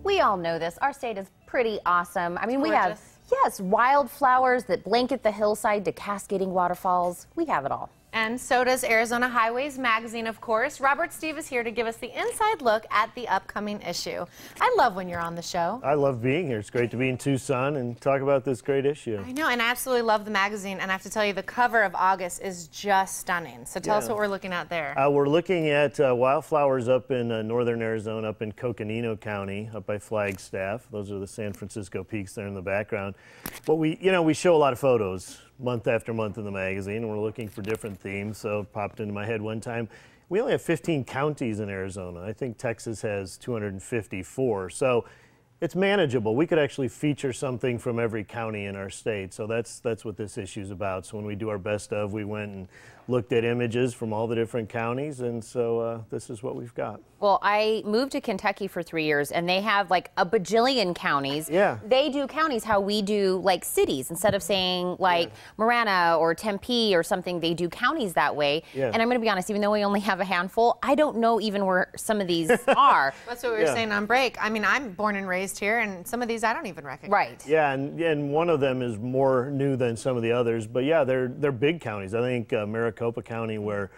We all know this. Our state is pretty awesome. I mean, we have, Gorgeous. yes, wildflowers that blanket the hillside to cascading waterfalls. We have it all. And so does Arizona Highways Magazine, of course. Robert Stieve is here to give us the inside look at the upcoming issue. I love when you're on the show. I love being here. It's great to be in Tucson and talk about this great issue. I know, and I absolutely love the magazine. And I have to tell you, the cover of August is just stunning. So tell us what we're looking at there. We're looking at wildflowers up in northern Arizona, up in Coconino County, up by Flagstaff. Those are the San Francisco peaks there in the background. But we show a lot of photos month after month in the magazine, and we're looking for different themes. So it popped into my head one time. We only have 15 counties in Arizona. I think Texas has 254. So it's manageable. We could actually feature something from every county in our state. So that's what this issue is about. So when we do our best of, we went and looked at images from all the different counties, and so this is what we've got. Well, I moved to Kentucky for 3 years, and they have like a bajillion counties. Yeah. They do counties how we do like cities. Instead of saying like Marana or Tempe or something, they do counties that way. Yeah. And I'm going to be honest, even though we only have a handful, I don't know even where some of these are. That's what we were saying on break. I mean, I'm born and raised here, and some of these I don't even recognize. Right. Yeah, and one of them is more new than some of the others, but yeah, they're big counties. I think Maricopa County, where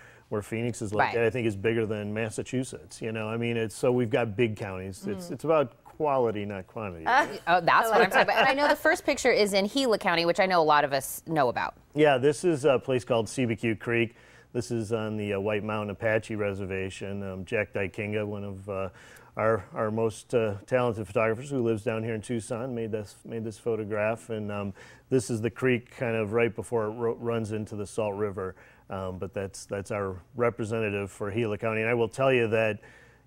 Phoenix is located, I think is bigger than Massachusetts. You know, I mean, so we've got big counties. It's about quality, not quantity. Oh, that's what I'm talking about. And I know the first picture is in Gila County, which I know a lot of us know about. Yeah, this is a place called Sebaque Creek. This is on the White Mountain Apache Reservation. Jack Dykinga, one of our most talented photographers who lives down here in Tucson, made this photograph, and this is the creek kind of right before it runs into the Salt River. But that's our representative for Gila County, and I will tell you that,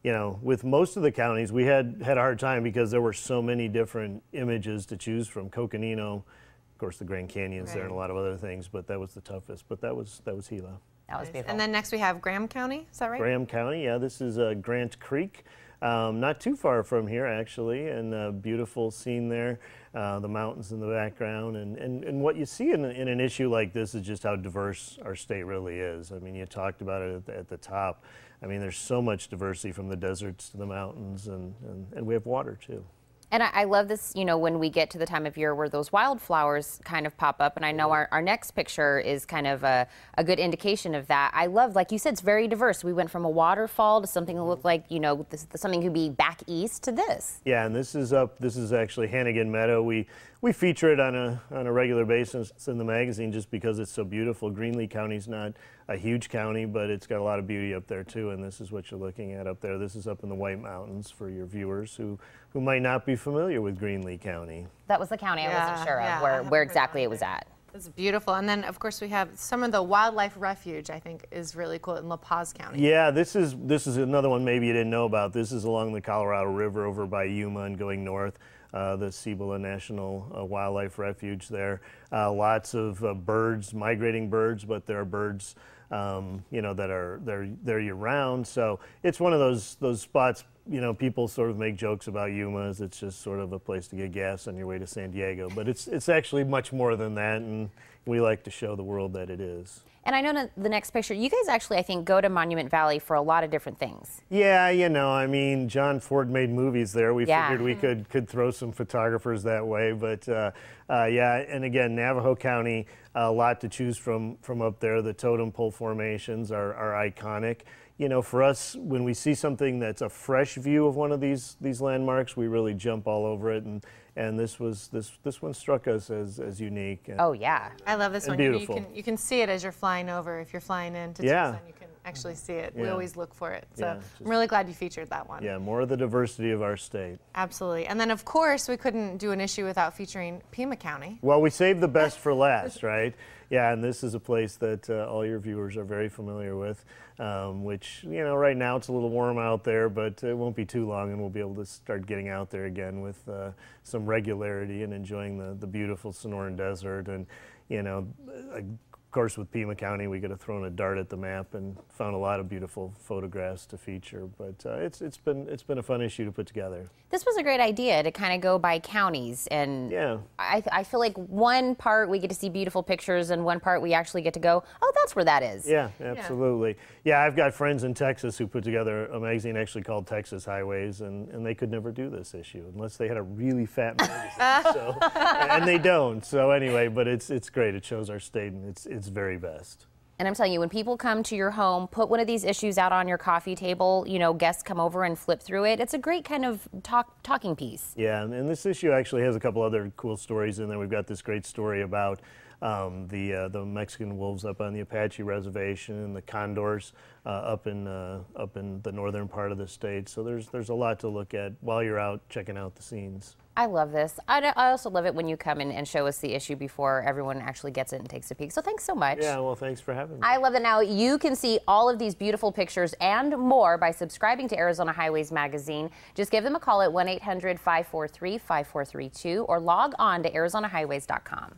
you know, with most of the counties, we had a hard time because there were so many different images to choose from. Coconino, of course, the Grand Canyon's there, and a lot of other things, but that was the toughest. But that was Gila. That was beautiful. And then next we have Graham County. Is that right? Graham County, yeah. This is Grant Creek. Not too far from here, actually, and a beautiful scene there, the mountains in the background. And what you see in an issue like this is just how diverse our state really is. I mean, you talked about it at the top. I mean, there's so much diversity from the deserts to the mountains, and we have water, too. And I love this, you know, when we get to the time of year where those wildflowers kind of pop up. And I know our next picture is kind of a good indication of that. I love, like you said, it's very diverse. We went from a waterfall to something that looked like, you know, something could be back east to this. Yeah, and this is actually Hannigan Meadow. We feature it on a regular basis in the magazine just because it's so beautiful. Greenlee County's not a huge county, but it's got a lot of beauty up there too, and this is what you're looking at up there. This is up in the White Mountains for your viewers who might not be familiar with Greenlee County. That was the county I wasn't sure of where exactly it was at. It's beautiful. And then, of course, we have some of the wildlife refuge, I think, is really cool in La Paz County. Yeah, this is another one maybe you didn't know about. This is along the Colorado River over by Yuma and going north. The Cibola National Wildlife Refuge there. Lots of birds, migrating birds, but there are birds, you know, that are there year-round. So it's one of those spots. You know, people sort of make jokes about Yuma as it's just sort of a place to get gas on your way to San Diego, but it's actually much more than that, and we like to show the world that it is. And I know the next picture, you guys actually, I think, go to Monument Valley for a lot of different things. Yeah, you know, I mean, John Ford made movies there. We figured we could throw some photographers that way, but yeah, and again, Navajo County, a lot to choose from up there. The totem pole formations are iconic. You know, for us, when we see something that's a fresh view of one of these landmarks, we really jump all over it, and this one struck us as unique. And, oh yeah, I love this one. Beautiful. You can see it as you're flying over. If you're flying into Tucson, you can actually see it. We always look for it. So I'm really glad you featured that one. Yeah, more of the diversity of our state. Absolutely. And then, of course, we couldn't do an issue without featuring Pima County. Well, we saved the best for last, right? Yeah, and this is a place that all your viewers are very familiar with, which, you know, right now it's a little warm out there, but it won't be too long and we'll be able to start getting out there again with some regularity and enjoying the beautiful Sonoran Desert. And, you know, Of course, with Pima County, we could have thrown a dart at the map and found a lot of beautiful photographs to feature. But it's been a fun issue to put together. This was a great idea to kind of go by counties, and Yeah. I feel like one part we get to see beautiful pictures, and one part we actually get to go, oh, that's where that is. Yeah, absolutely. Yeah, I've got friends in Texas who put together a magazine actually called Texas Highways, and they could never do this issue unless they had a really fat magazine. So, and they don't. So anyway, but it's great. It shows our state, and it's very best. And I'm telling you, when people come to your home, put one of these issues out on your coffee table, you know, guests come over and flip through it. It's a great kind of talking piece. Yeah, and this issue actually has a couple other cool stories in there. We've got this great story about the Mexican wolves up on the Apache reservation and the condors up in the northern part of the state. So there's a lot to look at while you're out checking out the scenes. I love this. I also love it when you come in and show us the issue before everyone actually gets it and takes a peek. So thanks so much. Yeah, well, thanks for having me. I love that now you can see all of these beautiful pictures and more by subscribing to Arizona Highways Magazine. Just give them a call at 1-800-543-5432 or log on to arizonahighways.com.